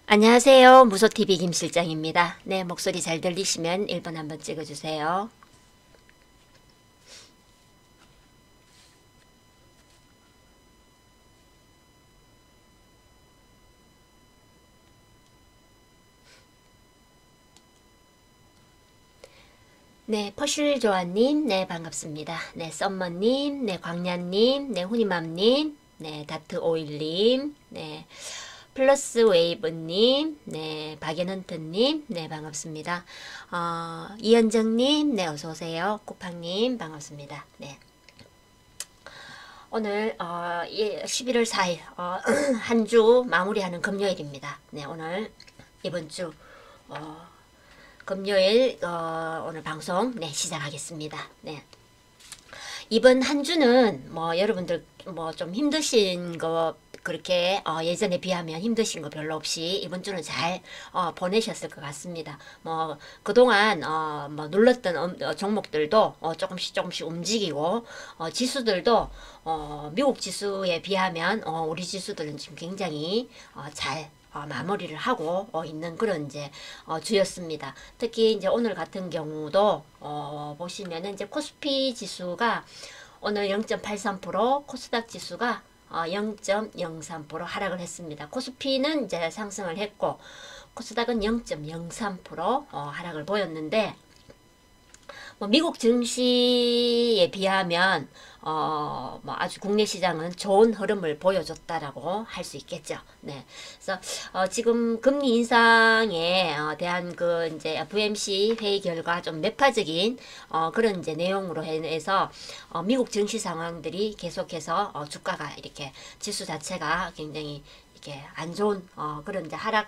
안녕하세요. 무소TV 김실장입니다. 네, 목소리 잘 들리시면 1번 한번 찍어주세요. 네, 퍼실조아님, 네, 반갑습니다. 네, 썸머님, 네, 광냐님, 네, 후니맘님, 네, 다트오일님, 네, 플러스 웨이브님, 네, 박연헌트님, 네, 반갑습니다. 이현정님, 네, 어서오세요. 쿠팡님, 반갑습니다. 네. 오늘 11월 4일 한 주 마무리하는 금요일입니다. 네, 오늘 이번 주 금요일 오늘 방송 네, 시작하겠습니다. 네. 이번 한 주는 뭐 여러분들 뭐 좀 힘드신 거 그렇게 예전에 비하면 힘드신 거 별로 없이 이번 주는 잘 보내셨을 것 같습니다. 뭐 그동안 뭐 눌렀던 종목들도 조금씩 움직이고 지수들도 미국 지수에 비하면 우리 지수들은 지금 굉장히 잘 마무리를 하고 있는 그런 이제 주였습니다. 특히 이제 오늘 같은 경우도 보시면은 이제 코스피 지수가 오늘 0.83%, 코스닥 지수가 0.03% 하락을 했습니다. 코스피는 이제 상승을 했고 코스닥은 0.03% 하락을 보였는데 뭐 미국 증시에 비하면 뭐 아주 국내 시장은 좋은 흐름을 보여줬다라고 할 수 있겠죠. 네. 그래서 지금 금리 인상에 대한 그 이제 FOMC 회의 결과 좀 매파적인 그런 이제 내용으로 해서 미국 증시 상황들이 계속해서 주가가 이렇게 지수 자체가 굉장히 이렇게 안 좋은 그런 이제 하락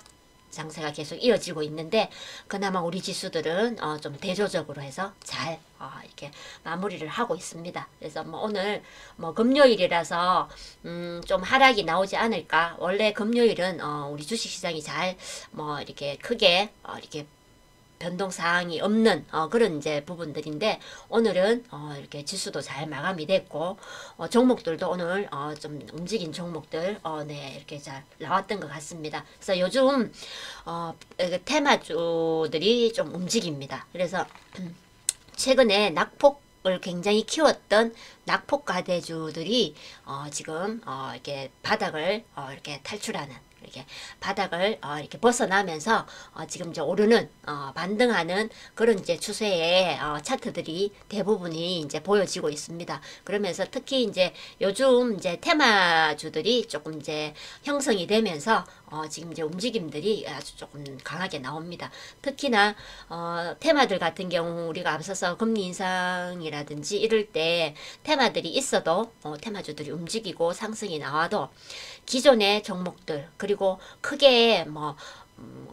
장세가 계속 이어지고 있는데 그나마 우리 지수들은 좀 대조적으로 해서 잘 이렇게 마무리를 하고 있습니다. 그래서 뭐 오늘 뭐 금요일이라서 좀 하락이 나오지 않을까. 원래 금요일은 우리 주식시장이 잘 뭐 이렇게 크게 이렇게 변동사항이 없는 그런 이제 부분들인데 오늘은 이렇게 지수도 잘 마감이 됐고 종목들도 오늘 좀 움직인 종목들 네 이렇게 잘 나왔던 것 같습니다. 그래서 요즘 테마주들이 좀 움직입니다. 그래서 최근에 낙폭을 굉장히 키웠던 낙폭과대주들이 지금 이렇게 바닥을 이렇게 탈출하는 이렇게 바닥을 이렇게 벗어나면서 지금 이제 오르는 반등하는 그런 이제 추세의 차트들이 대부분이 이제 보여지고 있습니다. 그러면서 특히 이제 요즘 이제 테마주들이 조금 이제 형성이 되면서 지금 이제 움직임들이 아주 조금 강하게 나옵니다. 특히나 테마들 같은 경우 우리가 앞서서 금리 인상이라든지 이럴 때 테마들이 있어도 테마주들이 움직이고 상승이 나와도 기존의 종목들 그리고 크게 뭐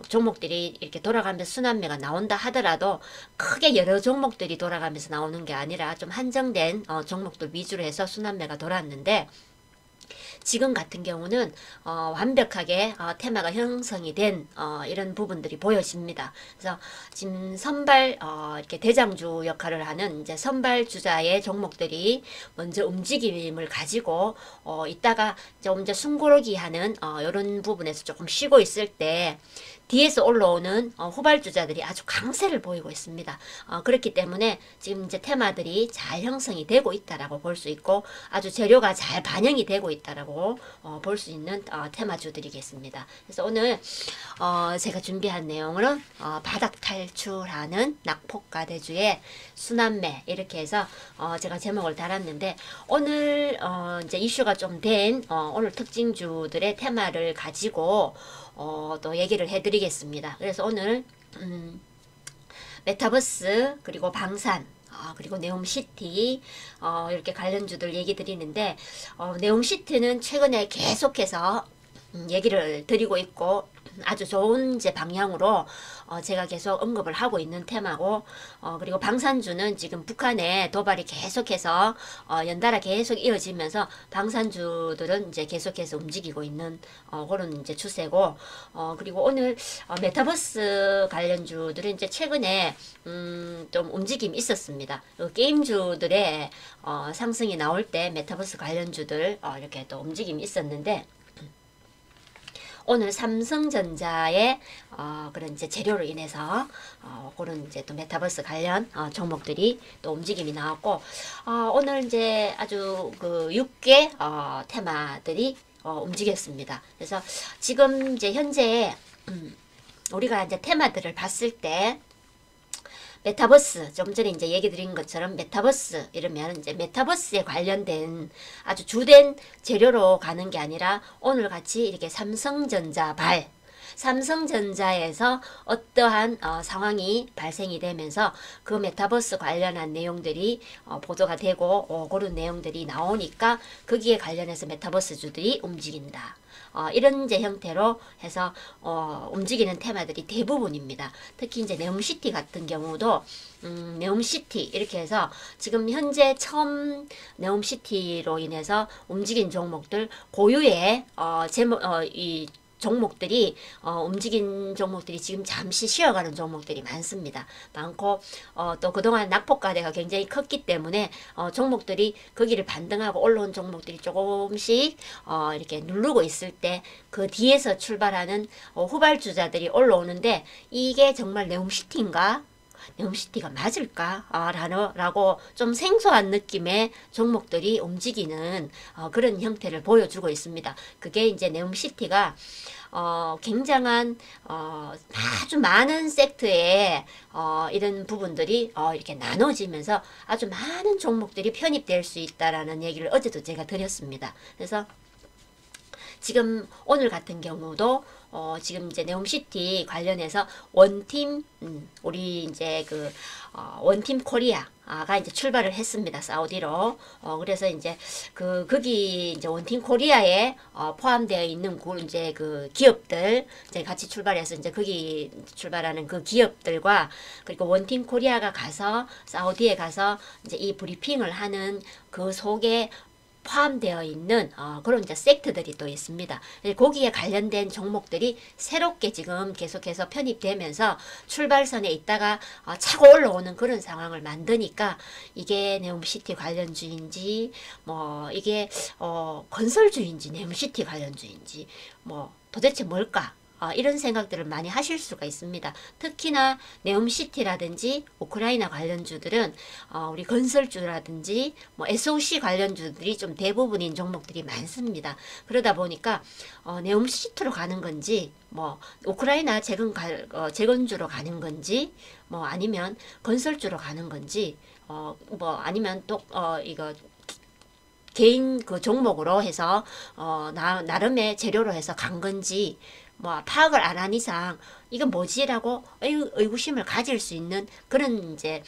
종목들이 이렇게 돌아가면서 순환매가 나온다 하더라도 크게 여러 종목들이 돌아가면서 나오는 게 아니라 좀 한정된 종목들 위주로 해서 순환매가 돌았는데 지금 같은 경우는 완벽하게 테마가 형성이 된 이런 부분들이 보여집니다. 그래서 지금 선발 이렇게 대장주 역할을 하는 이제 선발 주자의 종목들이 먼저 움직임을 가지고 이따가 좀 이제 숨고르기 하는 이런 부분에서 조금 쉬고 있을 때 뒤에서 올라오는 후발주자들이 아주 강세를 보이고 있습니다. 그렇기 때문에 지금 이제 테마들이 잘 형성이 되고 있다라고 볼 수 있고 아주 재료가 잘 반영이 되고 있다라고 볼 수 있는 테마주들이겠습니다. 그래서 오늘 제가 준비한 내용은 바닥 탈출하는 낙폭과대주의 순환매 이렇게 해서 제가 제목을 달았는데 오늘 이제 이슈가 좀 된 오늘 특징주들의 테마를 가지고 또 얘기를 해드리겠습니다. 그래서 오늘 메타버스 그리고 방산 그리고 네옴시티 이렇게 관련주들 얘기 드리는데 네옴시티는 최근에 계속해서 얘기를 드리고 있고 아주 좋은 이제 방향으로 제가 계속 언급을 하고 있는 테마고 그리고 방산주는 지금 북한의 도발이 계속해서 연달아 계속 이어지면서 방산주들은 이제 계속해서 움직이고 있는 그런 이제 추세고 그리고 오늘 메타버스 관련주들은 이제 최근에 좀 움직임이 있었습니다. 게임주들의 상승이 나올 때 메타버스 관련주들 이렇게 또 움직임이 있었는데 오늘 삼성전자의 그런 이제 재료로 인해서 그런 이제 또 메타버스 관련 종목들이 또 움직임이 나왔고, 오늘 이제 아주 그 6개 테마들이 움직였습니다. 그래서 지금 이제 현재 우리가 이제 테마들을 봤을 때 메타버스, 좀 전에 이제 얘기 드린 것처럼 메타버스 이러면 이제 메타버스에 관련된 아주 주된 재료로 가는 게 아니라 오늘 같이 이렇게 삼성전자에서 어떠한 상황이 발생이 되면서 그 메타버스 관련한 내용들이 보도가 되고 그런 내용들이 나오니까 거기에 관련해서 메타버스주들이 움직인다. 이런 이제 형태로 해서 움직이는 테마들이 대부분입니다. 특히 이제 네옴시티 같은 경우도 네옴시티 이렇게 해서 지금 현재 처음 네옴시티로 인해서 움직인 종목들 고유의 이 종목들이 움직인 종목들이 지금 잠시 쉬어가는 종목들이 많고 또 그동안 낙폭과대가 굉장히 컸기 때문에 종목들이 거기를 반등하고 올라온 종목들이 조금씩 이렇게 누르고 있을 때 그 뒤에서 출발하는 후발주자들이 올라오는데 이게 정말 네옴시티인가? 네옴시티가 맞을까? 라고 좀 생소한 느낌의 종목들이 움직이는 그런 형태를 보여주고 있습니다. 그게 이제 네옴시티가 굉장한 아주 많은 섹트에 이런 부분들이 이렇게 나눠지면서 아주 많은 종목들이 편입될 수 있다라는 얘기를 어제도 제가 드렸습니다. 그래서 지금 오늘 같은 경우도 지금 이제 네옴시티 관련해서 원팀 우리 이제 그 원팀 코리아가 이제 출발을 했습니다. 사우디로. 그래서 이제 거기 이제 원팀 코리아에 포함되어 있는 이제 그 기업들 이제 같이 출발해서 이제 거기 출발하는 그 기업들과 그리고 원팀 코리아가 가서 사우디에 가서 이제 이 브리핑을 하는 그 속에 포함되어 있는 그런 이제 섹트들이 또 있습니다. 거기에 관련된 종목들이 새롭게 지금 계속해서 편입되면서 출발선에 있다가 차고 올라오는 그런 상황을 만드니까 이게 네옴시티 관련주인지 뭐 이게 건설주인지 네옴시티 관련주인지 뭐 도대체 뭘까? 이런 생각들을 많이 하실 수가 있습니다. 특히나 네옴시티라든지 우크라이나 관련주들은 우리 건설주라든지 뭐 SOC 관련주들이 좀 대부분인 종목들이 많습니다. 그러다 보니까 네옴시티로 가는 건지 뭐 우크라이나 재건주로 가는 건지 뭐 아니면 건설주로 가는 건지 뭐 아니면 또 이거 개인 그 종목으로 해서 나름의 재료로 해서 간 건지 뭐 파악을 안 한 이상 이건 뭐지라고 의구심을 가질 수 있는 그런 이제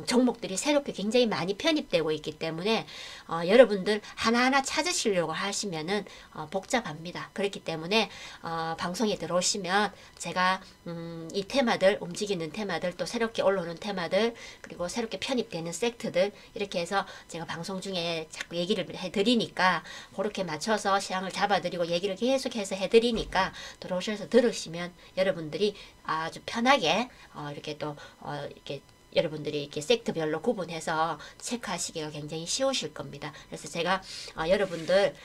종목들이 새롭게 굉장히 많이 편입되고 있기 때문에 여러분들 하나하나 찾으시려고 하시면은 복잡합니다. 그렇기 때문에 방송에 들어오시면 제가 이 테마들 움직이는 테마들 또 새롭게 올라오는 테마들 그리고 새롭게 편입되는 섹트들 이렇게 해서 제가 방송 중에 자꾸 얘기를 해드리니까 그렇게 맞춰서 시장을 잡아드리고 얘기를 계속해서 해드리니까 들어오셔서 들으시면 여러분들이 아주 편하게 이렇게 또 이렇게 여러분들이 이렇게 섹트별로 구분해서 체크하시기가 굉장히 쉬우실 겁니다. 그래서 제가 여러분들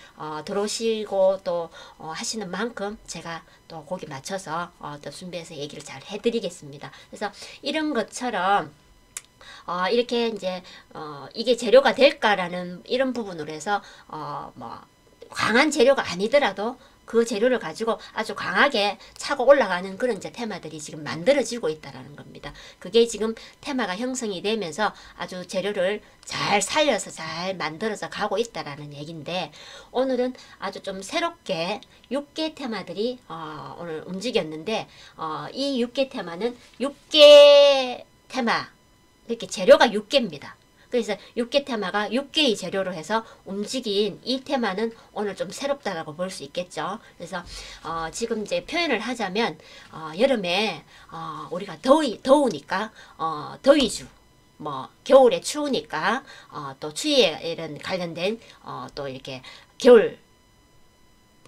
들어오시고 또 하시는 만큼 제가 또 거기 맞춰서 또 준비해서 얘기를 잘 해드리겠습니다. 그래서 이런 것처럼 이렇게 이제 이게 재료가 될까라는 이런 부분으로 해서 뭐 강한 재료가 아니더라도 그 재료를 가지고 아주 강하게 차고 올라가는 그런 이제 테마들이 지금 만들어지고 있다라는 겁니다. 그게 지금 테마가 형성이 되면서 아주 재료를 잘 살려서 잘 만들어서 가고 있다라는 얘기인데 오늘은 아주 좀 새롭게 6개 테마들이 오늘 움직였는데 이 6개 테마는 6개 테마 이렇게 재료가 6개입니다. 그래서 6개 테마가 6개의 재료로 해서 움직인 이 테마는 오늘 좀 새롭다라고 볼 수 있겠죠. 그래서 지금 이제 표현을 하자면 여름에 우리가 더우니까 더위주 뭐 겨울에 추우니까 또 추위에 이런 관련된 또 이렇게 겨울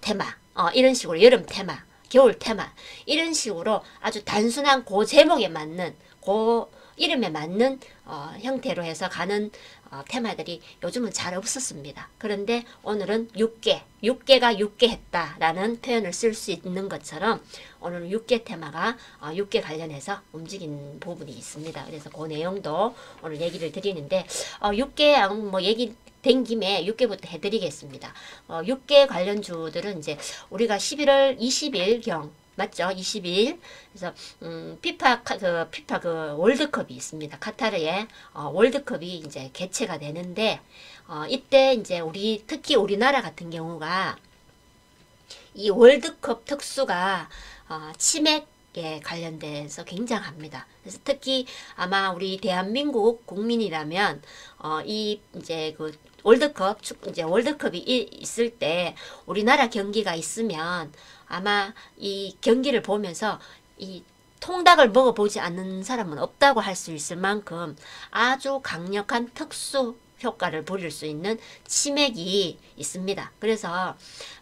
테마 이런 식으로 여름 테마 겨울 테마 이런 식으로 아주 단순한 그 제목에 맞는 그 이름에 맞는 형태로 해서 가는 테마들이 요즘은 잘 없었습니다. 그런데 오늘은 육계가 육계했다라는 표현을 쓸 수 있는 것처럼 오늘은 육계 테마가 육계 관련해서 움직인 부분이 있습니다. 그래서 그 내용도 오늘 얘기를 드리는데 육계 뭐 얘기 된 김에 6개부터 해드리겠습니다. 6개 관련주들은 이제 우리가 11월 20일경 맞죠? 20일. 그래서 피파 그 월드컵이 있습니다. 카타르에 월드컵이 이제 개최가 되는데 이때 이제 특히 우리나라 같은 경우가 이 월드컵 특수가 치맥에 관련돼서 굉장합니다. 그래서 특히 아마 우리 대한민국 국민이라면 이 이제 그 월드컵이 있을 때 우리나라 경기가 있으면 아마 이 경기를 보면서 이 통닭을 먹어보지 않는 사람은 없다고 할 수 있을 만큼 아주 강력한 특수 효과를 부릴 수 있는 치맥이 있습니다. 그래서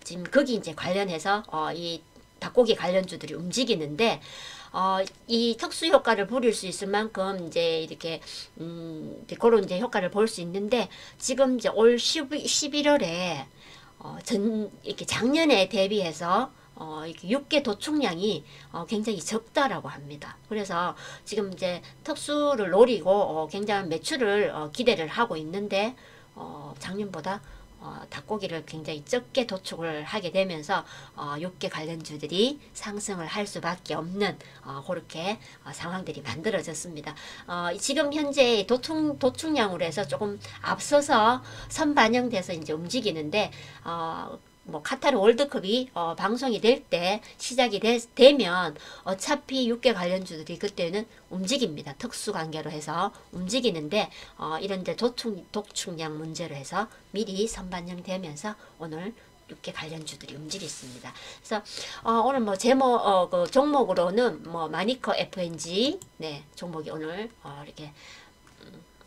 지금 거기 이제 관련해서 이 닭고기 관련주들이 움직이는데 이 특수 효과를 부릴 수 있을 만큼 이제 이렇게 그런 이제 효과를 볼 수 있는데 지금 이제 올 11월에 이렇게 작년에 대비해서 이렇게 육계 도축량이 굉장히 적다라고 합니다. 그래서 지금 이제 특수를 노리고 굉장한 매출을 기대를 하고 있는데 작년보다 닭고기를 굉장히 적게 도축을 하게 되면서 육계 관련주들이 상승을 할 수밖에 없는 그렇게 상황들이 만들어졌습니다. 지금 현재 도축량으로 해서 조금 앞서서 선반영돼서 이제 움직이는데 뭐 카타르 월드컵이 방송이 될 때 시작이 되면 어차피 육계 관련주들이 그때는 움직입니다. 특수관계로 해서 움직이는데 이런 데 도축량 문제로 해서 미리 선반영 되면서 오늘 육계 관련주들이 움직였습니다. 그래서 오늘 뭐 제목 그 종목으로는 뭐 마니커 FNG 네 종목이 오늘 이렇게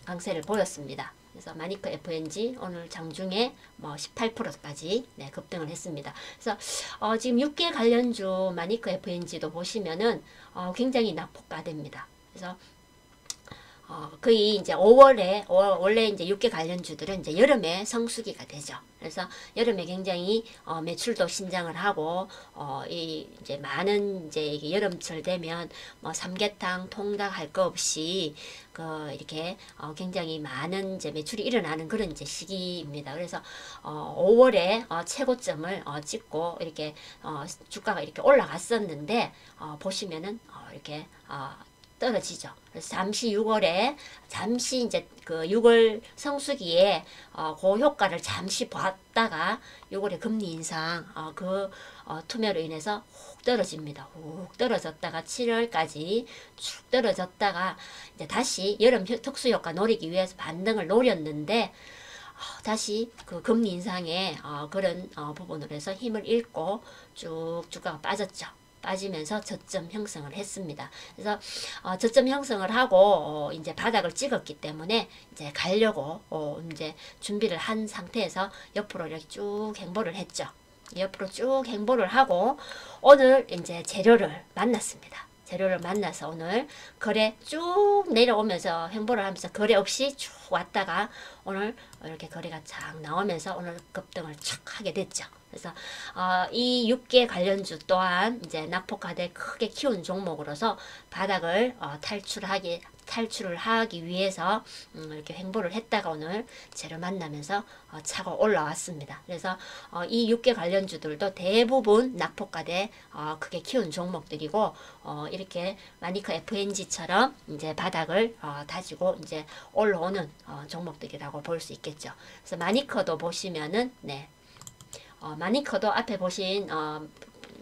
강세를 보였습니다. 그래서 마니커 FNG 오늘 장중에 뭐 18%까지 네, 급등을 했습니다. 그래서 지금 6개 관련주 마니커 FNG도 보시면은 굉장히 낙폭가됩니다. 그래서 거의 이제 5월에 원래 이제 6개 관련주들은 이제 여름에 성수기가 되죠. 그래서 여름에 굉장히 매출도 신장을 하고 이제 많은 이제 여름철 되면 뭐 삼계탕, 통닭 할 거 없이 이렇게 굉장히 많은 이제 매출이 일어나는 그런 이제 시기입니다. 그래서 5월에 최고점을 찍고 이렇게 주가가 이렇게 올라갔었는데 보시면은 이렇게 떨어지죠. 그래서 잠시 6월에 잠시 이제 그 6월 성수기에 그 효과를 잠시 봤다가 6월에 금리 인상 투매로 인해서 훅 떨어집니다. 훅 떨어졌다가 7월까지 쭉 떨어졌다가 이제 다시 여름 특수 효과 노리기 위해서 반등을 노렸는데 다시 그 금리 인상의 그런 부분으로 해서 힘을 잃고 쭉 주가가 빠졌죠. 빠지면서 저점 형성을 했습니다. 그래서 저점 형성을 하고 이제 바닥을 찍었기 때문에 이제 가려고 이제 준비를 한 상태에서 옆으로 이렇게 쭉 행보를 했죠. 옆으로 쭉 행보를 하고 오늘 이제 재료를 만났습니다. 재료를 만나서 오늘 거래 쭉 내려오면서 행보를 하면서 거래 없이 쭉 왔다가 오늘 이렇게 거래가 쫙 나오면서 오늘 급등을 촥 하게 됐죠. 그래서 이 6개 관련주 또한 이제 낙폭하되 크게 키운 종목으로서 바닥을 탈출을 하기 위해서 이렇게 횡보를 했다가 오늘 재료 만나면서 차고 올라왔습니다. 그래서 이 6개 관련주들도 대부분 낙폭가대 크게 키운 종목들이고 이렇게 마니커 FNG처럼 이제 바닥을 다지고 이제 올라오는 종목들이라고 볼 수 있겠죠. 그래서 마니커도 보시면은 네. 마니커도 앞에 보신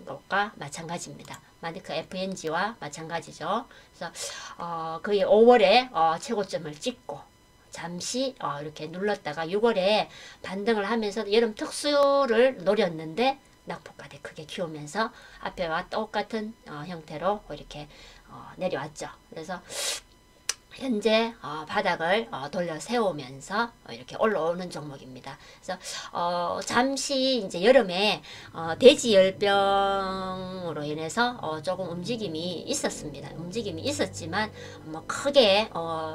것과 마찬가지입니다. 마니커 FNG와 마찬가지죠. 그래서 거의 5월에 최고점을 찍고 잠시 이렇게 눌렀다가 6월에 반등을 하면서 여름 특수를 노렸는데 낙폭까지 크게 키우면서 앞에와 똑같은 형태로 이렇게 내려왔죠. 그래서 현재 바닥을 돌려 세우면서 이렇게 올라오는 종목입니다. 그래서 잠시 이제 여름에 돼지열병으로 인해서 조금 움직임이 있었습니다. 움직임이 있었지만 뭐 크게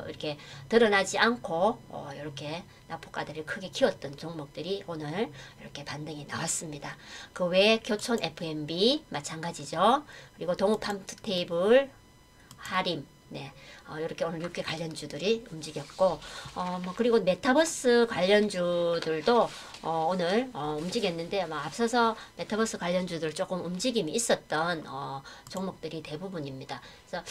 이렇게 드러나지 않고 이렇게 낙폭가들을 크게 키웠던 종목들이 오늘 이렇게 반등이 나왔습니다. 그 외에 교촌 F&B 마찬가지죠. 그리고 동우 팜투테이블, 하림, 네, 이렇게 오늘 6개 관련주들이 움직였고, 뭐 그리고 메타버스 관련주들도 오늘 움직였는데, 앞서서 메타버스 관련주들 조금 움직임이 있었던 종목들이 대부분입니다. 그래서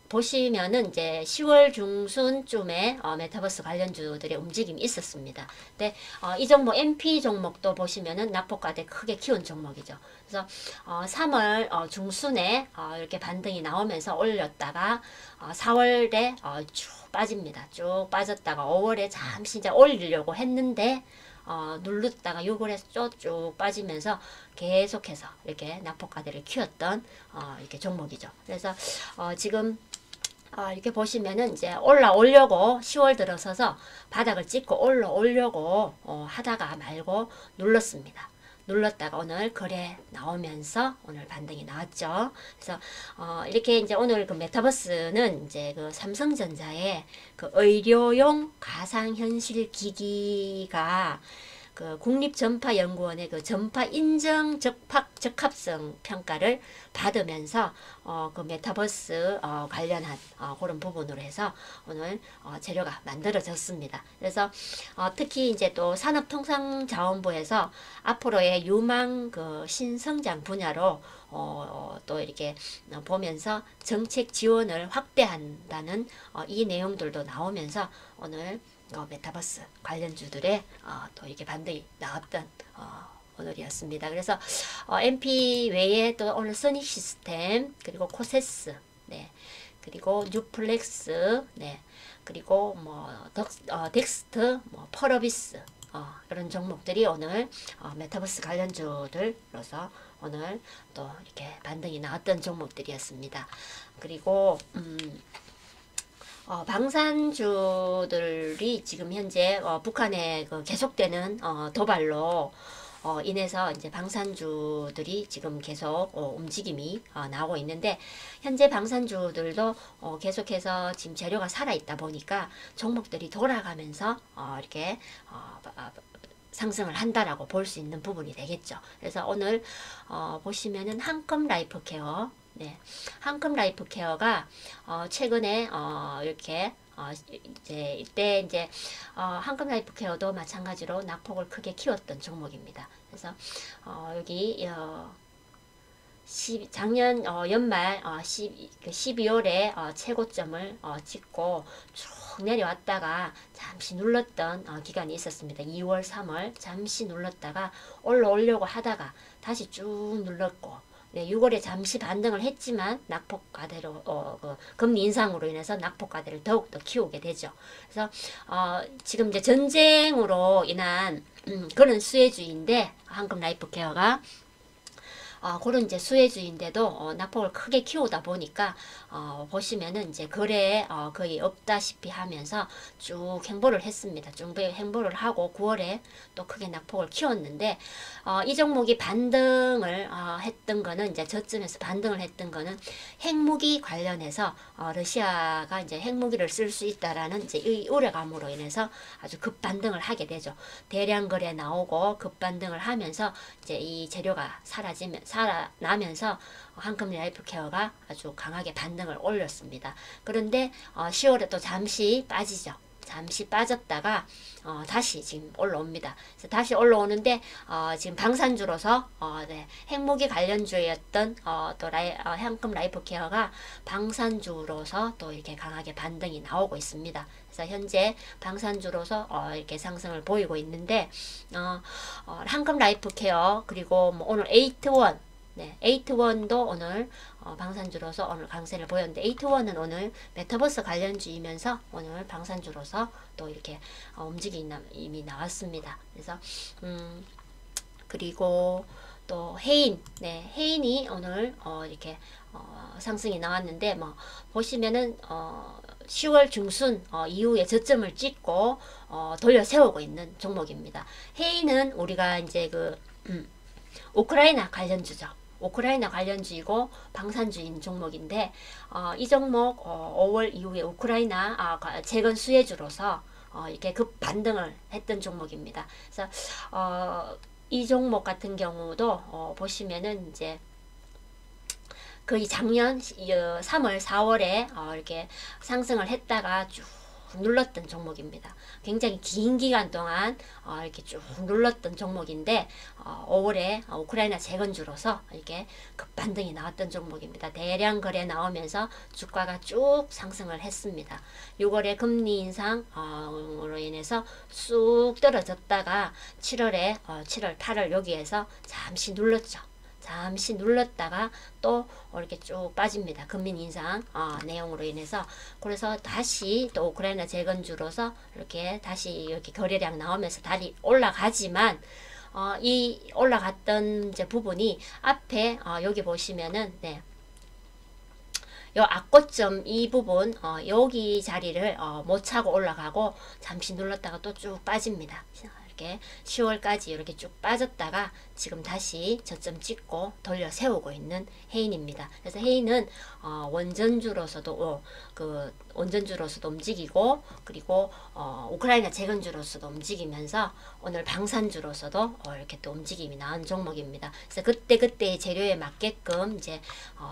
보시면은 이제 10월 중순쯤에 메타버스 관련주들의 움직임이 있었습니다. 근데 이 종목 MP 종목도 보시면은 낙폭가대 크게 키운 종목이죠. 그래서 3월 중순에 이렇게 반등이 나오면서 올렸다가 4월에 쭉 빠집니다. 쭉 빠졌다가 5월에 잠시 이제 올리려고 했는데 누르다가 6월에 쭉 빠지면서 계속해서 이렇게 낙폭가대를 키웠던 이렇게 종목이죠. 그래서 지금 이렇게 보시면은 이제 올라오려고 10월 들어서서 바닥을 찍고 올라오려고 하다가 말고 눌렀습니다. 눌렀다가 오늘 거래 나오면서 오늘 반등이 나왔죠. 그래서 이렇게 이제 오늘 그 메타버스는 이제 그 삼성전자의 그 의료용 가상현실 기기가 그 국립전파연구원의 그 전파 인정 적합성 평가를 받으면서 그 메타버스 관련한 그런 부분으로 해서 오늘 재료가 만들어졌습니다. 그래서 특히 이제 또 산업통상자원부에서 앞으로의 유망 그 신성장 분야로 또 이렇게 보면서 정책 지원을 확대한다는 이 내용들도 나오면서 오늘 메타버스 관련주들의 또 이렇게 반등이 나왔던 오늘이었습니다. 그래서 MP 외에 또 오늘 써니 시스템, 그리고 코세스, 네, 그리고 뉴플렉스, 네, 그리고 뭐 덱스트, 뭐 펄어비스, 이런 종목들이 오늘 메타버스 관련주들로서 오늘 또 이렇게 반등이 나왔던 종목들이었습니다. 그리고 방산주들이 지금 현재 북한의 그 계속되는 도발로 인해서 이제 방산주들이 지금 계속 움직임이 나오고 있는데, 현재 방산주들도 계속해서 지금 재료가 살아있다 보니까 종목들이 돌아가면서 이렇게 상승을 한다라고 볼 수 있는 부분이 되겠죠. 그래서 오늘 보시면은 한컴 라이프케어, 네, 한컴 라이프케어가 최근에 이렇게 이때 이제 한컴 라이프케어도 마찬가지로 낙폭을 크게 키웠던 종목입니다. 그래서 여기 작년 연말 12월에 최고점을 찍고 쭉 내려왔다가 잠시 눌렀던 기간이 있었습니다. 2월, 3월 잠시 눌렀다가 올라오려고 하다가 다시 쭉 눌렀고, 네, 6월에 잠시 반등을 했지만 낙폭가대로 그 금리 인상으로 인해서 낙폭가대를 더욱더 키우게 되죠. 그래서 지금 이제 전쟁으로 인한 그런 수혜주인데, 한금 라이프케어가 그런 이제 수혜주인데도 낙폭을 크게 키우다 보니까 보시면은 이제 거래에 거의 없다시피 하면서 쭉 행보를 했습니다. 쭉 행보를 하고 9월에 또 크게 낙폭을 키웠는데, 이 종목이 반등을 했던 거는 이제 저쯤에서 반등을 했던 거는 핵무기 관련해서 러시아가 이제 핵무기를 쓸 수 있다라는 이제 이 우려감으로 인해서 아주 급반등을 하게 되죠. 대량 거래 나오고 급반등을 하면서 이제 이 재료가 살아나면서 한컴 라이프케어가 아주 강하게 반등을 올렸습니다. 그런데 10월에 또 잠시 빠지죠. 잠시 빠졌다가 다시 지금 올라옵니다. 그래서 다시 올라오는데 지금 방산주로서 네, 핵무기 관련주였던 또 한컴 라이프케어가 방산주로서 또 이렇게 강하게 반등이 나오고 있습니다. 그래서 현재 방산주로서 이렇게 상승을 보이고 있는데, 한컴 라이프케어 그리고 뭐 오늘 에이트원, 네, 에이트원도 오늘 방산주로서 오늘 강세를 보였는데, 에이트원은 오늘 메타버스 관련주이면서 오늘 방산주로서 또 이렇게 움직임이 나왔습니다. 그래서 그리고 또 해인, 네, 해인이 오늘 이렇게 상승이 나왔는데 뭐 보시면은 10월 중순 이후에 저점을 찍고 돌려 세우고 있는 종목입니다. 해인은 우리가 이제 그 우크라이나 관련주죠. 우크라이나 관련주이고 방산주인 종목인데 이 종목 5월 이후에 우크라이나 재건 수혜주로서 이렇게 급 반등을 했던 종목입니다. 그래서 이 종목 같은 경우도 보시면은 이제 거의 작년 3월, 4월에 이렇게 상승을 했다가 쭉 눌렀던 종목입니다. 굉장히 긴 기간 동안 이렇게 쭉 눌렀던 종목인데 5월에 우크라이나 재건주로서 이렇게 급반등이 나왔던 종목입니다. 대량 거래 나오면서 주가가 쭉 상승을 했습니다. 6월에 금리 인상으로 인해서 쑥 떨어졌다가 7월에 7월, 8월 여기에서 잠시 눌렀죠. 잠시 눌렀다가 또 이렇게 쭉 빠집니다. 금리 인상 내용으로 인해서. 그래서 다시 또 우크라이나 재건주로서 이렇게 다시 이렇게 거래량 나오면서 다시 올라가지만 이 올라갔던 이제 부분이 앞에 여기 보시면은 네. 요 악고점 이 부분 여기 자리를 못 차고 올라가고 잠시 눌렀다가 또 쭉 빠집니다. 이렇게 10월까지 이렇게 쭉 빠졌다가 지금 다시 저점 찍고 돌려 세우고 있는 해인입니다. 그래서 해인은 원전주로서도 원전주로서도 움직이고 그리고 우크라이나 재건주로서도 움직이면서 오늘 방산주로서도 이렇게 또 움직임이 나온 종목입니다. 그래서 그때그때의 재료에 맞게끔 이제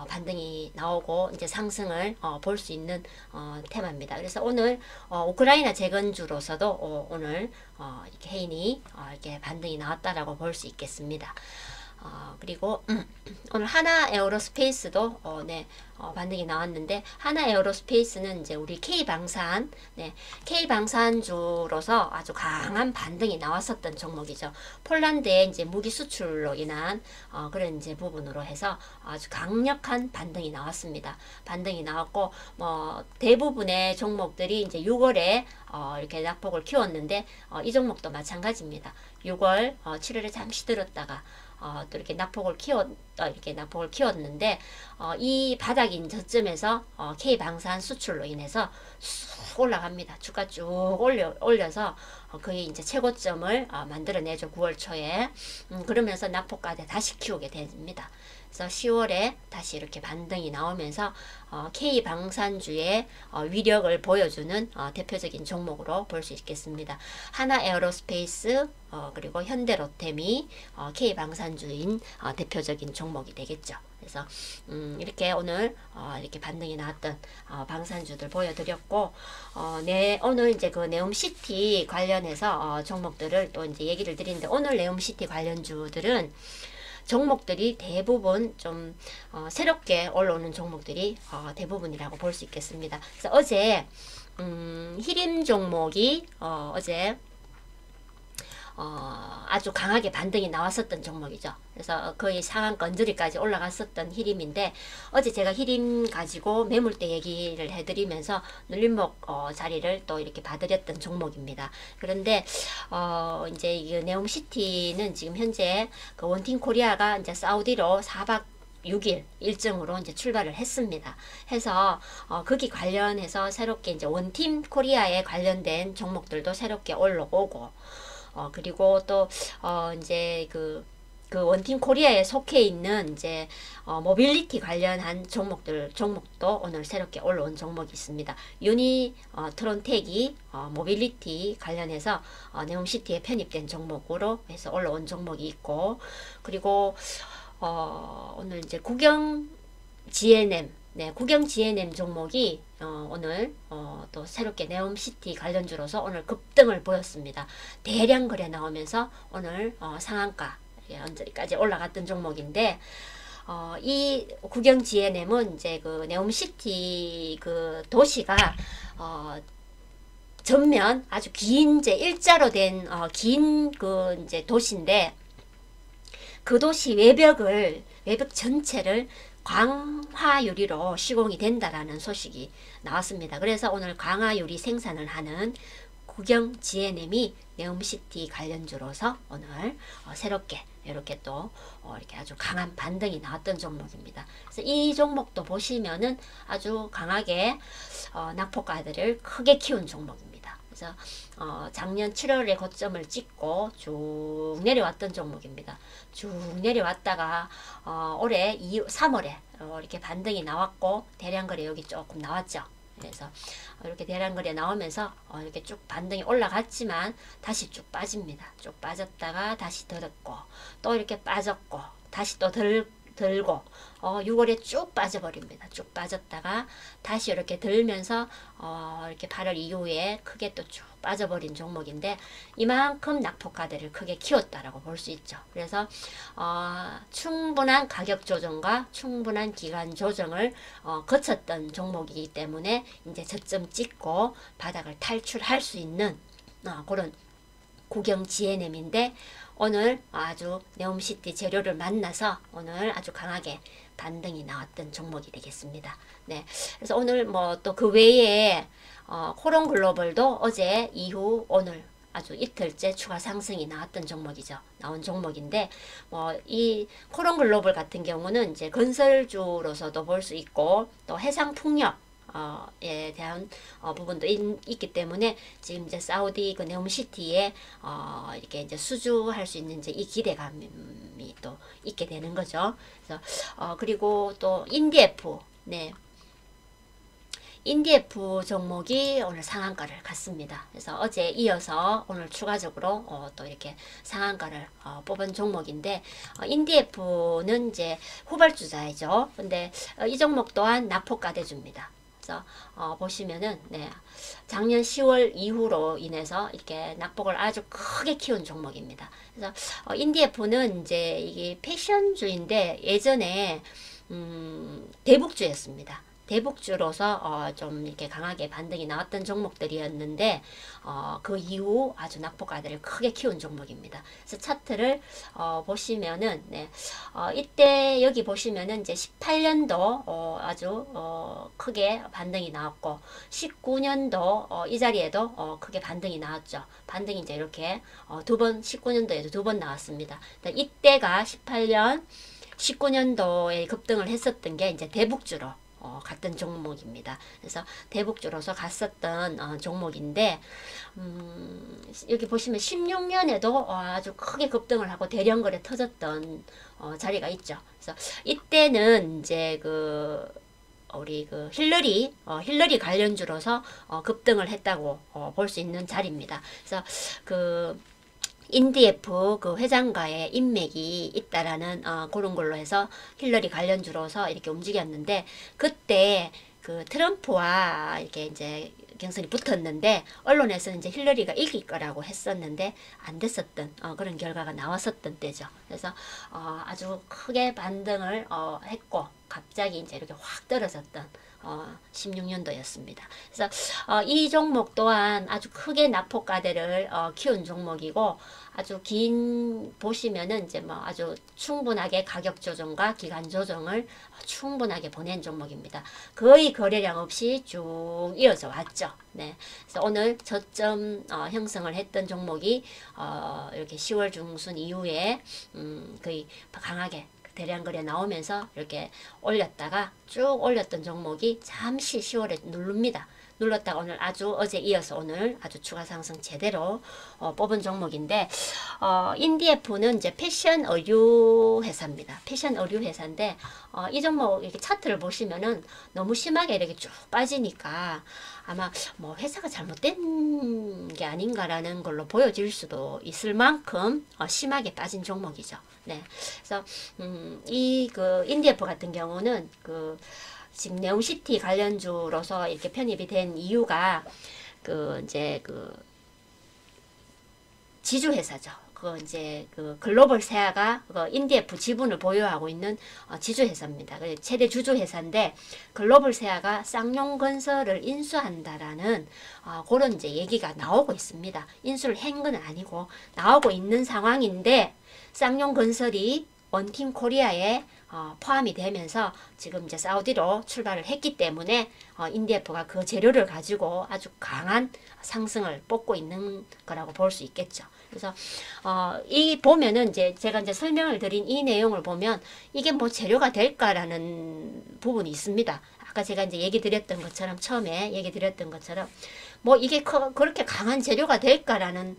반등이 나오고 이제 상승을 볼 수 있는 테마입니다. 그래서 오늘 우크라이나 재건주로서도 오늘 이렇게 해인이 이렇게 반등이 나왔다라고 볼 수 있겠습니다. 그리고 오늘 하나 에어로스페이스도 네, 반등이 나왔는데 하나 에어로스페이스는 이제 우리 K방산, 네, K방산주로서 아주 강한 반등이 나왔었던 종목이죠. 폴란드에 이제 무기 수출로 인한 그런 이제 부분으로 해서 아주 강력한 반등이 나왔습니다. 반등이 나왔고 뭐 대부분의 종목들이 이제 6월에 이렇게 낙폭을 키웠는데 이 종목도 마찬가지입니다. 6월, 7월에 잠시 들었다가 또 이렇게 낙폭을 키웠는데 이 바닥인 저점에서 K방산 수출로 인해서 쑥 올라갑니다. 주가 쭉 올려서 거의 이제 최고점을 만들어내죠. 9월 초에. 그러면서 낙폭까지 다시 키우게 됩니다. 그래서 10월에 다시 이렇게 반등이 나오면서 K방산주의 위력을 보여주는 대표적인 종목으로 볼 수 있겠습니다. 하나 에어로스페이스 그리고 현대로템이 K방산주인 대표적인 종목이 되겠죠. 그래서 이렇게 오늘 이렇게 반등이 나왔던 방산주들 보여드렸고 네, 오늘 이제 그 네옴시티 관련해서 종목들을 또 이제 얘기를 드리는데 오늘 네옴시티 관련주들은 종목들이 대부분 좀 새롭게 올라오는 종목들이 대부분이라고 볼 수 있겠습니다. 그래서 어제 히림 종목이 어제 아주 강하게 반등이 나왔었던 종목이죠. 그래서 거의 상한가 언저리까지 올라갔었던 히림인데 어제 제가 히림 가지고 매물대 얘기를 해드리면서 눌림목 자리를 또 이렇게 봐드렸던 종목입니다. 그런데 이제 이 네옴시티는 지금 현재 그 원팀 코리아가 이제 사우디로 4박 6일 일정으로 이제 출발을 했습니다. 해서 거기 관련해서 새롭게 이제 원팀 코리아에 관련된 종목들도 새롭게 올라오고 그리고 또 이제 그 원팀 코리아에 속해 있는 이제 모빌리티 관련한 종목도 오늘 새롭게 올라온 종목이 있습니다. 트론텍이 모빌리티 관련해서 네옴시티에 편입된 종목으로 해서 올라온 종목이 있고 그리고 오늘 이제 국영 GNM 네, 국영 GNM 종목이 오늘 또 새롭게 네옴시티 관련주로서 오늘 급등을 보였습니다. 대량 거래 나오면서 오늘 상한가 언저리까지 올라갔던 종목인데 이 국영 GNM은 이제 그 네옴시티 그 도시가 전면 아주 긴 이제 일자로 된 긴 그 이제 도시인데 그 도시 외벽 전체를 광화유리로 시공이 된다라는 소식이 나왔습니다. 그래서 오늘 광화유리 생산을 하는 국영 GNM이 네옴시티 관련주로서 오늘 새롭게 이렇게 또 이렇게 아주 강한 반등이 나왔던 종목입니다. 그래서 이 종목도 보시면은 아주 강하게 낙폭가들을 크게 키운 종목입니다. 그래서 작년 7월에 고점을 찍고 쭉 내려왔던 종목입니다. 쭉 내려왔다가 올해 3월에 이렇게 반등이 나왔고 대량거래 여기 조금 나왔죠. 그래서 이렇게 대량거래 나오면서 이렇게 쭉 반등이 올라갔지만 다시 쭉 빠집니다. 쭉 빠졌다가 다시 들었고 또 이렇게 빠졌고 다시 또 들고 6월에 쭉 빠져버립니다. 쭉 빠졌다가 다시 이렇게 들면서 이렇게 8월 이후에 크게 또 쭉 빠져버린 종목인데 이만큼 낙폭가들을 크게 키웠다라고 볼 수 있죠. 그래서 충분한 가격 조정과 충분한 기간 조정을 거쳤던 종목이기 때문에 이제 저점 찍고 바닥을 탈출할 수 있는 그런 국영 GNM인데 오늘 아주 네옴시티 재료를 만나서 오늘 아주 강하게 반등이 나왔던 종목이 되겠습니다. 네, 그래서 오늘 뭐 또 그 외에 코론 글로벌도 어제 이후 오늘 아주 이틀째 추가 상승이 나왔던 종목이죠. 나온 종목인데 이 코론 글로벌 같은 경우는 이제 건설주로서도 볼 수 있고 또 해상풍력 에 대한 부분도 있기 때문에 지금 이제 사우디 그 네옴시티에 이렇게 이제 수주할 수 있는 이제 이 기대감이 또 있게 되는 거죠. 그래서 그리고 또 인디에프, 네. 인디에프 종목이 오늘 상한가를 갔습니다. 그래서 어제 이어서 오늘 추가적으로 또 이렇게 상한가를 뽑은 종목인데 인디에프는 이제 후발주자이죠. 근데 이 종목 또한 낙폭가대주입니다. 그래서 보시면은 네, 작년 10월 이후로 인해서 이렇게 낙폭을 아주 크게 키운 종목입니다. 그래서 인디에프는 이제 이게 패션주인데 예전에 대북주였습니다. 대북주로서 좀 이렇게 강하게 반등이 나왔던 종목들이었는데 그 이후 아주 낙폭가들을 크게 키운 종목입니다. 그래서 차트를 보시면은 네, 이때 여기 보시면은 이제 18년도 아주 크게 반등이 나왔고 19년도 이 자리에도 크게 반등이 나왔죠. 반등이 이제 이렇게 두 번 19년도에도 두 번 나왔습니다. 이때가 18년 19년도에 급등을 했었던 게 이제 대북주로 갔던 종목입니다. 그래서 대북주로서 갔었던 종목인데 여기 보시면 16년에도 아주 크게 급등을 하고 대량거래 터졌던 자리가 있죠. 그래서 이때는 이제 우리 힐러리 관련주로서 급등을 했다고 볼 수 있는 자리입니다. 그래서 인디에프 회장과의 인맥이 있다라는 그런 걸로 해서 힐러리 관련주로서 이렇게 움직였는데 그때 트럼프와 이렇게 이제 경선이 붙었는데 언론에서는 이제 힐러리가 이길 거라고 했었는데 안 됐었던 그런 결과가 나왔었던 때죠. 그래서 아주 크게 반등을 했고 갑자기 이제 이렇게 확 떨어졌던 16년도였습니다. 그래서 이 종목 또한 아주 크게 낙폭가대를 키운 종목이고 아주 보시면은 이제 아주 충분하게 가격 조정과 기간 조정을 충분하게 보낸 종목입니다. 거의 거래량 없이 쭉 이어져 왔죠. 네. 그래서 오늘 저점 형성을 했던 종목이 이렇게 10월 중순 이후에 거의 강하게 대량거래 나오면서 이렇게 올렸다가 쭉 올렸던 종목이 잠시 10월에 누릅니다. 눌렀다가 오늘 어제 이어서 오늘 아주 추가 상승 제대로 뽑은 종목인데 인디에프는 이제 패션 의류 회사입니다. 패션 의류 회사인데 이 종목 이렇게 차트를 보시면은 너무 심하게 이렇게 쭉 빠지니까 아마 회사가 잘못된 게 아닌가라는 걸로 보여질 수도 있을 만큼 심하게 빠진 종목이죠. 네. 그래서 이 인디에프 같은 경우는 지금 네옴시티 관련주로서 이렇게 편입이 된 이유가 이제 지주회사죠. 이제 글로벌 세아가 인디에프 지분을 보유하고 있는 지주회사입니다. 최대 주주회사인데 글로벌 세아가 쌍용건설을 인수한다라는 그런 이제 얘기가 나오고 있습니다. 인수를 한 건 아니고 나오고 있는 상황인데 쌍용건설이 원팀 코리아에 포함이 되면서 지금 이제 사우디로 출발을 했기 때문에 인디에프가 그 재료를 가지고 아주 강한 상승을 뻗고 있는 거라고 볼 수 있겠죠. 그래서 이 보면은 이제 제가 이제 설명을 드린 이 내용을 보면 이게 뭐 재료가 될까라는 부분이 있습니다. 아까 제가 이제 얘기 드렸던 것처럼 처음에 얘기 드렸던 것처럼 뭐 이게 그렇게 강한 재료가 될까라는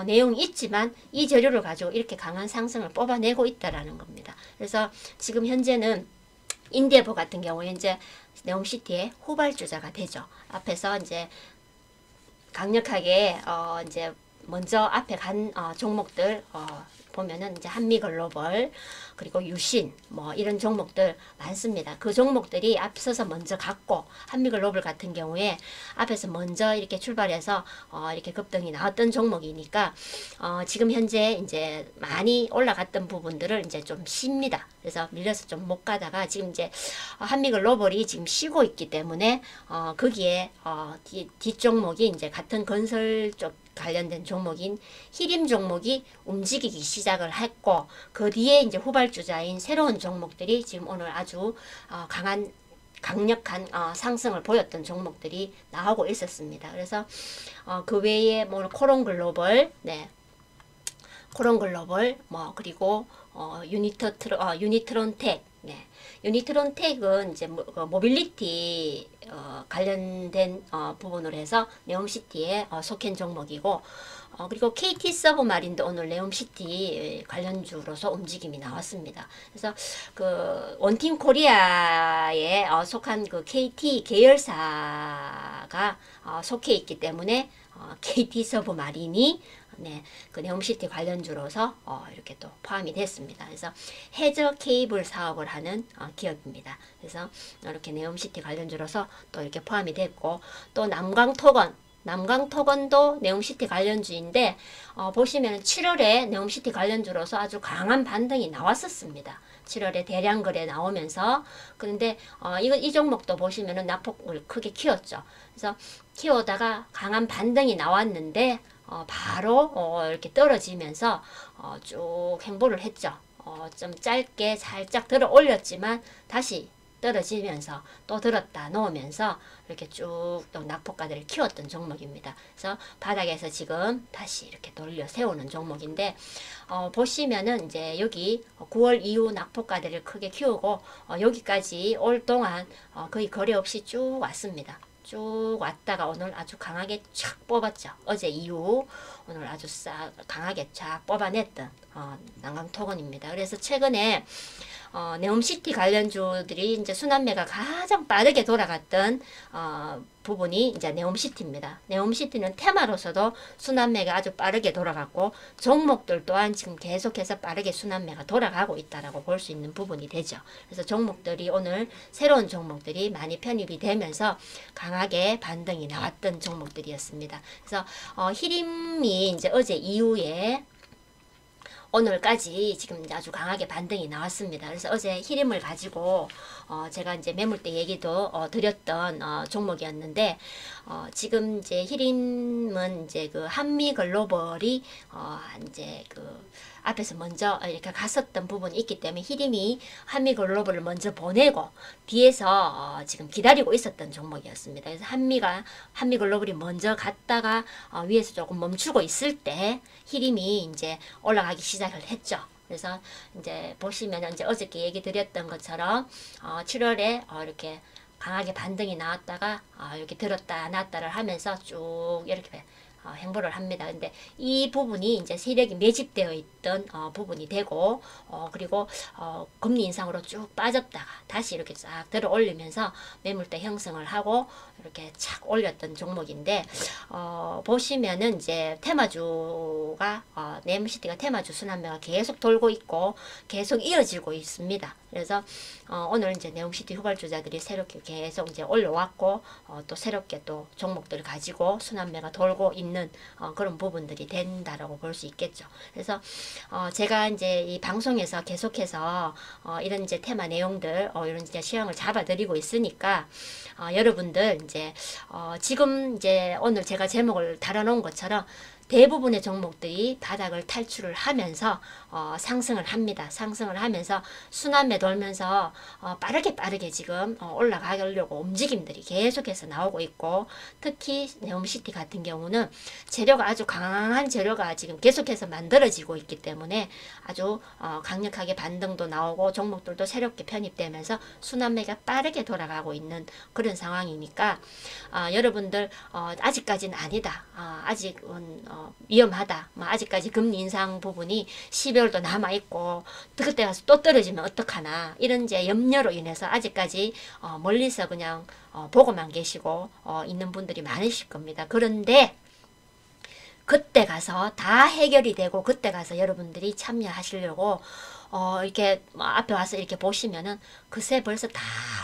내용이 있지만 이 재료를 가지고 이렇게 강한 상승을 뽑아내고 있다라는 겁니다. 그래서 지금 현재는 인디에버 같은 경우에 이제 네옴시티의 후발주자가 되죠. 앞에서 이제 강력하게 이제 먼저 앞에 간 종목들 보면은 이제 한미글로벌 그리고 유신 뭐 이런 종목들 많습니다. 그 종목들이 앞서서 먼저 갔고 한미글로벌 같은 경우에 앞에서 먼저 이렇게 출발해서 이렇게 급등이 나왔던 종목이니까 지금 현재 이제 많이 올라갔던 부분들을 이제 좀 쉽니다. 그래서 밀려서 좀 못 가다가 지금 이제 한미글로벌이 지금 쉬고 있기 때문에 거기에 뒷종목이 이제 같은 건설 쪽 관련된 종목인 히림 종목이 움직이기 시작을 했고 그 뒤에 이제 후발주자인 새로운 종목들이 지금 오늘 아주 강력한 상승을 보였던 종목들이 나오고 있었습니다. 그래서 그 외에 뭐 코론글로벌, 네, 코론글로벌, 뭐 그리고 유니트론텍, 네. 유니트론텍은 이제 모빌리티 관련된 부분으로 해서 네옴시티에 속한 종목이고 그리고 KT 서브마린도 오늘 네옴시티 관련주로서 움직임이 나왔습니다. 그래서 그 원팀 코리아에 속한 그 KT 계열사가 속해 있기 때문에 KT 서브마린이 네, 그 네옴시티 관련주로서 이렇게 또 포함이 됐습니다. 그래서 해저 케이블 사업을 하는 기업입니다. 그래서 이렇게 네옴시티 관련주로서 또 이렇게 포함이 됐고 또 남강토건도 네옴시티 관련주인데 보시면 7월에 네옴시티 관련주로서 아주 강한 반등이 나왔었습니다. 7월에 대량 거래 나오면서 그런데 이 종목도 보시면은 낙폭을 크게 키웠죠. 그래서 키우다가 강한 반등이 나왔는데 바로 이렇게 떨어지면서 쭉 행보를 했죠. 좀 짧게 살짝 들어 올렸지만 다시 떨어지면서 또 들었다 놓으면서 이렇게 쭉 또 낙폭가들을 키웠던 종목입니다. 그래서 바닥에서 지금 다시 이렇게 돌려 세우는 종목인데 보시면은 이제 여기 9월 이후 낙폭가들을 크게 키우고 여기까지 올 동안 거의 거래 없이 쭉 왔습니다. 쭉 왔다가 오늘 아주 강하게 쫙 뽑았죠. 어제 이후 오늘 아주 강하게 쫙 뽑아냈던 난강토건입니다. 그래서 최근에 네옴시티 관련주들이 이제 순환매가 가장 빠르게 돌아갔던 부분이 이제 네옴시티입니다. 네옴시티는 테마로서도 순환매가 아주 빠르게 돌아갔고 종목들 또한 지금 계속해서 빠르게 순환매가 돌아가고 있다라고 볼 수 있는 부분이 되죠. 그래서 종목들이 오늘 새로운 종목들이 많이 편입이 되면서 강하게 반등이 나왔던 종목들이었습니다. 그래서 히림이 이제 어제 이후에 오늘까지 지금 아주 강하게 반등이 나왔습니다. 그래서 어제 히림을 가지고 제가 이제 매물대 얘기도 드렸던 종목이었는데 지금 이제 히림은 이제 그 한미글로벌이 이제 그 앞에서 먼저 이렇게 갔었던 부분이 있기 때문에 히림이 한미글로벌을 먼저 보내고 뒤에서 지금 기다리고 있었던 종목이었습니다. 그래서 한미글로벌이 먼저 갔다가 위에서 조금 멈추고 있을 때 히림이 이제 올라가기 시작을 했죠. 그래서 이제 보시면 이제 어저께 얘기 드렸던 것처럼 7월에 이렇게 강하게 반등이 나왔다가 이렇게 들었다 놨다를 하면서 쭉 이렇게 행보를 합니다. 근데 이 부분이 이제 세력이 매집되어 있던 부분이 되고 그리고 금리 인상으로 쭉 빠졌다가 다시 이렇게 싹 들어 올리면서 매물대 형성을 하고 이렇게 착 올렸던 종목인데 보시면은 이제 테마주가 네옴시티가 테마주 순환매가 계속 돌고 있고 계속 이어지고 있습니다. 그래서 오늘 이제 네옴시티 후발주자들이 새롭게 계속 이제 올라왔고 또 새롭게 또 종목들을 가지고 순환매가 돌고 있는 그런 부분들이 된다라고 볼 수 있겠죠. 그래서 제가 이제 이 방송에서 계속해서 이런 이제 테마 내용들 이런 이제 시황을 잡아드리고 있으니까 여러분들 이제 지금 이제 오늘 제가 제목을 달아놓은 것처럼 대부분의 종목들이 바닥을 탈출을 하면서 상승을 합니다. 상승을 하면서 순환매 돌면서 빠르게 지금 올라가려고 움직임들이 계속해서 나오고 있고, 특히 네옴시티 같은 경우는 재료가 아주 강한 재료가 지금 계속해서 만들어지고 있기 때문에 아주 강력하게 반등도 나오고 종목들도 새롭게 편입되면서 순환매가 빠르게 돌아가고 있는 그런 상황이니까 여러분들 아직까지는 아니다. 아직은 위험하다. 아직까지 금리 인상 부분이 12월도 남아있고 그때 가서 또 떨어지면 어떡하나 이런 이제 염려로 인해서 아직까지 멀리서 그냥 보고만 계시고 있는 분들이 많으실 겁니다. 그런데 그때 가서 다 해결이 되고 그때 가서 여러분들이 참여하시려고 이렇게 앞에 와서 이렇게 보시면은 그새 벌써 다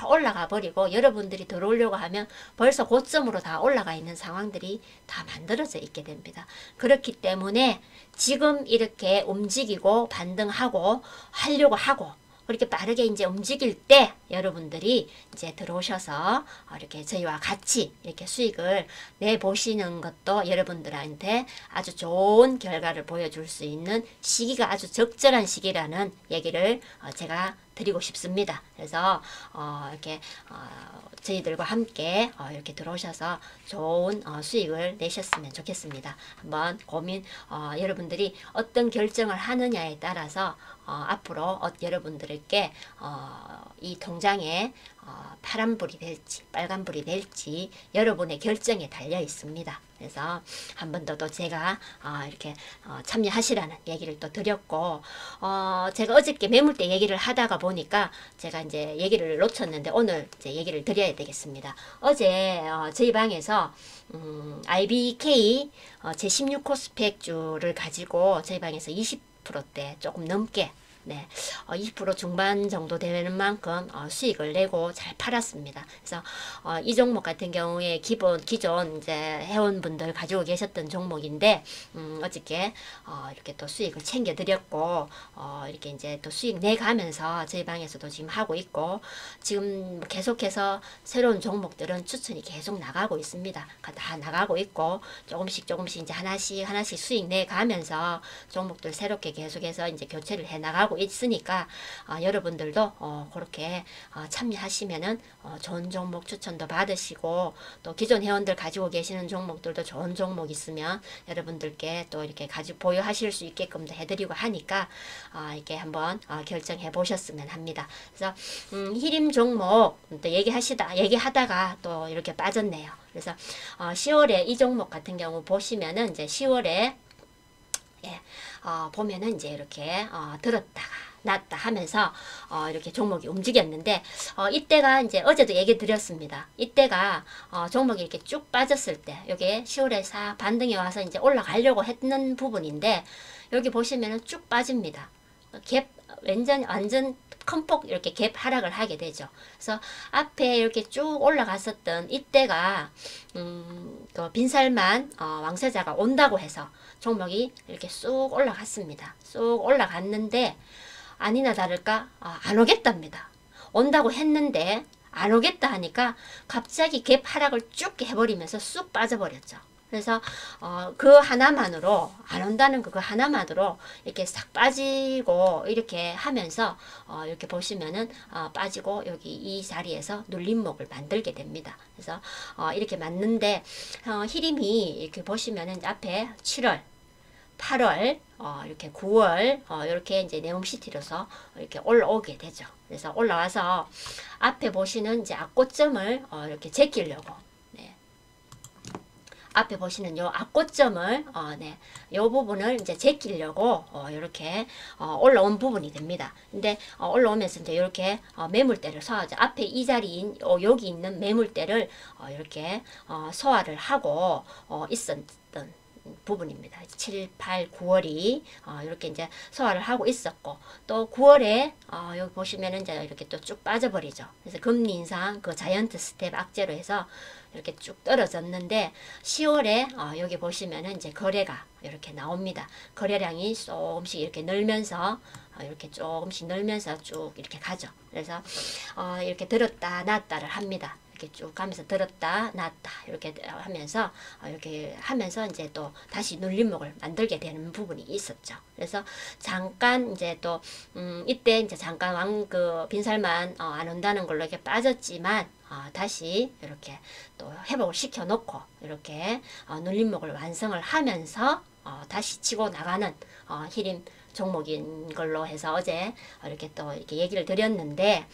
올라가 버리고 여러분들이 들어오려고 하면 벌써 고점으로 다 올라가 있는 상황들이 다 만들어져 있게 됩니다. 그렇기 때문에 지금 이렇게 움직이고 반등하고 하려고 하고 그렇게 빠르게 이제 움직일 때 여러분들이 이제 들어오셔서 이렇게 저희와 같이 이렇게 수익을 내보시는 것도 여러분들한테 아주 좋은 결과를 보여줄 수 있는 시기가 아주 적절한 시기라는 얘기를 제가 드리고 싶습니다. 그래서 이렇게 저희들과 함께 이렇게 들어오셔서 좋은 수익을 내셨으면 좋겠습니다. 한번 고민 여러분들이 어떤 결정을 하느냐에 따라서 앞으로 여러분들께 이 통장에 파란불이 될지 빨간불이 될지 여러분의 결정에 달려 있습니다. 그래서 한 번 더 또 제가 이렇게 참여하시라는 얘기를 또 드렸고, 제가 어저께 매물대 얘기를 하다가 보니까 제가 이제 얘기를 놓쳤는데 오늘 이제 얘기를 드려야 되겠습니다. 어제 저희 방에서 IBK 제16 코스펙주를 가지고 저희 방에서 20%대 조금 넘게 20% 중반 정도 되는 만큼 수익을 내고 잘 팔았습니다. 그래서 이 종목 같은 경우에 기존 이제 회원분들 가지고 계셨던 종목인데 어저께 이렇게 또 수익을 챙겨 드렸고 이렇게 이제 또 수익 내가면서 저희 방에서도 지금 하고 있고 지금 계속해서 새로운 종목들은 추천이 계속 나가고 있습니다. 다 나가고 있고 조금씩 이제 하나씩 수익 내가면서 종목들 새롭게 계속해서 이제 교체를 해 나가고 있으니까 여러분들도 그렇게 참여하시면은 좋은 종목 추천도 받으시고 또 기존 회원들 가지고 계시는 종목들도 좋은 종목 있으면 여러분들께 또 이렇게 가지고 보유하실 수 있게끔도 해드리고 하니까 이렇게 한번 결정해 보셨으면 합니다. 그래서 히림 종목 또 얘기하다가 또 이렇게 빠졌네요. 그래서 10월에 이 종목 같은 경우 보시면은 이제 10월에 보면은 이제 이렇게 들었다가 놨다 하면서 이렇게 종목이 움직였는데 이때가 이제 어제도 얘기 드렸습니다. 이때가 종목이 이렇게 쭉 빠졌을 때 여기 10월에 싹 반등이 와서 이제 올라가려고 했는 부분인데 여기 보시면은 쭉 빠집니다. 갭 완전 큰 폭 이렇게 갭 하락을 하게 되죠. 그래서 앞에 이렇게 쭉 올라갔었던 이때가 그 빈살만 왕세자가 온다고 해서 종목이 이렇게 쑥 올라갔습니다. 쑥 올라갔는데 아니나 다를까 안 오겠답니다. 온다고 했는데 안 오겠다 하니까 갑자기 갭 하락을 쭉 해버리면서 쑥 빠져버렸죠. 그래서 그 하나만으로 안 온다는 그거 하나만으로 이렇게 싹 빠지고 이렇게 하면서 이렇게 보시면은 빠지고 여기 이 자리에서 눌림목을 만들게 됩니다. 그래서 이렇게 맞는데 히림이 이렇게 보시면은 앞에 7월 8월 이렇게 9월 이렇게 이제 네옴시티로서 이렇게 올라오게 되죠. 그래서 올라와서 앞에 보시는 이제 앞고점을 이렇게 제끼려고 앞에 보시는 요 앞고점을 요 부분을 이제 제끼려고 이렇게 올라온 부분이 됩니다. 근데 올라오면서 이제 이렇게 매물대를 소화하죠. 앞에 이 자리인 여기 있는 매물대를 이렇게 소화를 하고 있었던 부분입니다. 7, 8, 9월이 이렇게 이제 소화를 하고 있었고 또 9월에 여기 보시면은 이제 이렇게 또 쭉 빠져버리죠. 그래서 금리 인상 그 자이언트 스텝 악재로 해서 이렇게 쭉 떨어졌는데 10월에 여기 보시면은 이제 거래가 이렇게 나옵니다. 거래량이 조금씩 이렇게 늘면서 이렇게 조금씩 늘면서 쭉 이렇게 가죠. 그래서 이렇게 들었다 놨다를 합니다. 이렇게 쭉 가면서 들었다 놨다 이렇게 하면서 이렇게 하면서 이제 또 다시 눌림목을 만들게 되는 부분이 있었죠. 그래서 잠깐 이제 또 이때 이제 잠깐 그 빈살만 안 온다는 걸로 이렇게 빠졌지만 다시 이렇게 또 회복을 시켜 놓고 이렇게 눌림목을 완성을 하면서 다시 치고 나가는 히림 종목인 걸로 해서 어제 이렇게 또 이렇게 얘기를 드렸는데,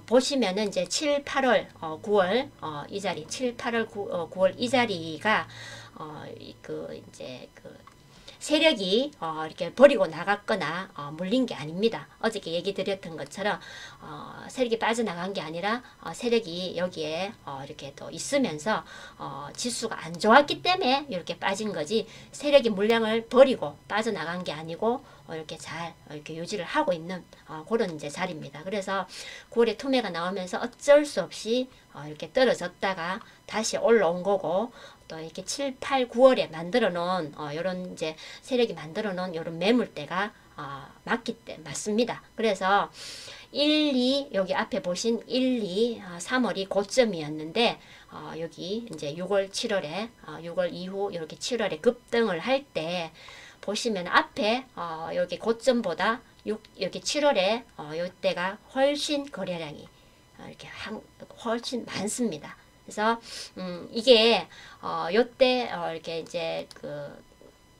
보시면은 이제 7, 8월, 9월 이 자리, 7, 8월, 9월 이 자리가 이제 세력이 이렇게 버리고 나갔거나 물린 게 아닙니다. 어저께 얘기 드렸던 것처럼 세력이 빠져나간 게 아니라 세력이 여기에 이렇게 또 있으면서 지수가 안 좋았기 때문에 이렇게 빠진 거지, 세력이 물량을 버리고 빠져나간 게 아니고 이렇게 잘 이렇게 유지를 하고 있는 그런 이제 자리입니다. 그래서 9월에 투매가 나오면서 어쩔 수 없이 이렇게 떨어졌다가 다시 올라온 거고, 또 이렇게 7, 8, 9월에 만들어 놓은 요런 이제 세력이 만들어 놓은 요런 매물대가 맞습니다. 그래서 1, 2 여기 앞에 보신 1, 2, 3월이 고점이었는데 여기 이제 6월, 7월에 6월 이후 이렇게 7월에 급등을 할 때 보시면 앞에 여기 고점보다 여기 7월에 요때가 훨씬 거래량이 이렇게 훨씬 많습니다. 그래서 이게 요때 이렇게 이제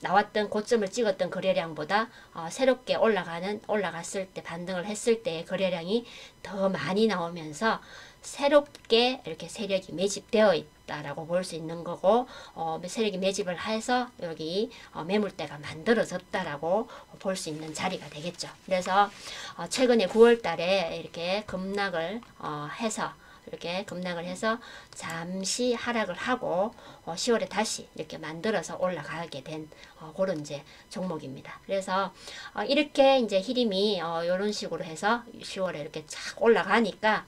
나왔던 고점을 찍었던 거래량보다 새롭게 올라갔을 때 반등을 했을 때 거래량이 더 많이 나오면서 새롭게 이렇게 세력이 매집되어 있다라고 볼 수 있는 거고, 세력이 매집을 해서 여기 매물대가 만들어졌다라고 볼 수 있는 자리가 되겠죠. 그래서 최근에 9월 달에 이렇게 급락을 해서 잠시 하락을 하고 10월에 다시 이렇게 만들어서 올라가게 된 그런 이제 종목입니다. 그래서 이렇게 이제 히림이 이런 식으로 해서 10월에 이렇게 착 올라가니까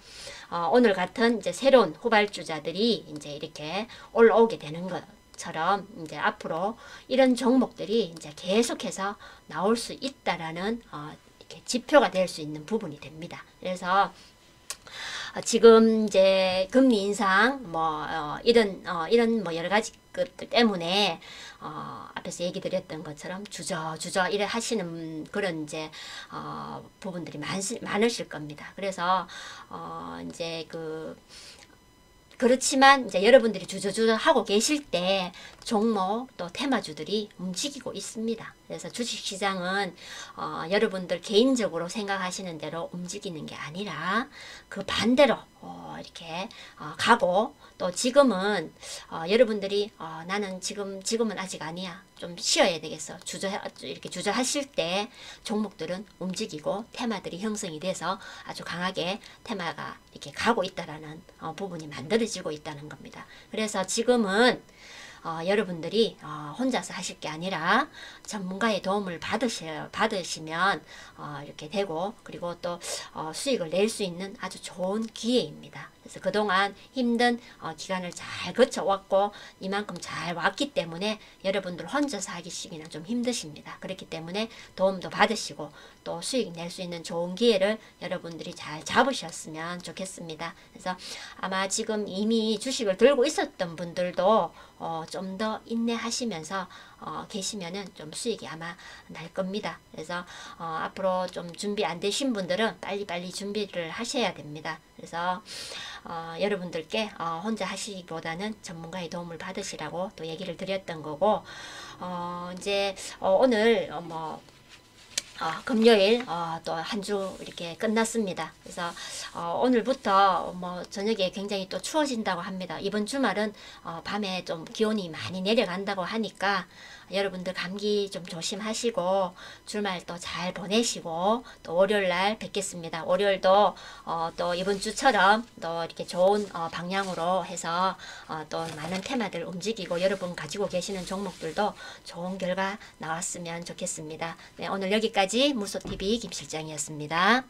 오늘 같은 이제 새로운 후발주자들이 이제 이렇게 올라오게 되는 것처럼 이제 앞으로 이런 종목들이 이제 계속해서 나올 수 있다라는 이렇게 지표가 될 수 있는 부분이 됩니다. 그래서 지금 이제 금리 인상 이런 뭐 여러 가지 것들 때문에 앞에서 얘기 드렸던 것처럼 주저 이래 하시는 그런 이제 부분들이 많으실 겁니다. 그래서 이제 그렇지만 이제 여러분들이 주저주저 하고 계실 때 종목 또 테마주들이 움직이고 있습니다. 그래서 주식시장은 여러분들 개인적으로 생각하시는 대로 움직이는 게 아니라 그 반대로 이렇게 가고, 또 지금은 여러분들이 나는 지금은 아직 아니야, 좀 쉬어야 되겠어, 이렇게 주저하실 때 종목들은 움직이고 테마들이 형성이 돼서 아주 강하게 테마가 이렇게 가고 있다라는 부분이 만들어지고 있다는 겁니다. 그래서 지금은 여러분들이 혼자서 하실 게 아니라 전문가의 도움을 받으시면 이렇게 되고, 그리고 또 수익을 낼 수 있는 아주 좋은 기회입니다. 그래서 그동안 힘든 기간을 잘 거쳐왔고 이만큼 잘 왔기 때문에 여러분들 혼자서 하기시기는 좀 힘드십니다. 그렇기 때문에 도움도 받으시고 또 수익 낼 수 있는 좋은 기회를 여러분들이 잘 잡으셨으면 좋겠습니다. 그래서 아마 지금 이미 주식을 들고 있었던 분들도 좀 더 인내하시면서 계시면은 좀 수익이 아마 날 겁니다. 그래서 앞으로 좀 준비 안 되신 분들은 빨리빨리 준비를 하셔야 됩니다. 그래서 여러분들께 혼자 하시기보다는 전문가의 도움을 받으시라고 또 얘기를 드렸던 거고, 이제 오늘 금요일 또 한 주 이렇게 끝났습니다. 그래서 오늘부터 저녁에 굉장히 또 추워진다고 합니다. 이번 주말은 밤에 좀 기온이 많이 내려간다고 하니까 여러분들 감기 좀 조심하시고 주말 또 잘 보내시고 또 월요일날 뵙겠습니다. 월요일도 또 이번 주처럼 또 이렇게 좋은 방향으로 해서 또 많은 테마들 움직이고 여러분 가지고 계시는 종목들도 좋은 결과 나왔으면 좋겠습니다. 네, 오늘 여기까지 무소TV 김실장이었습니다.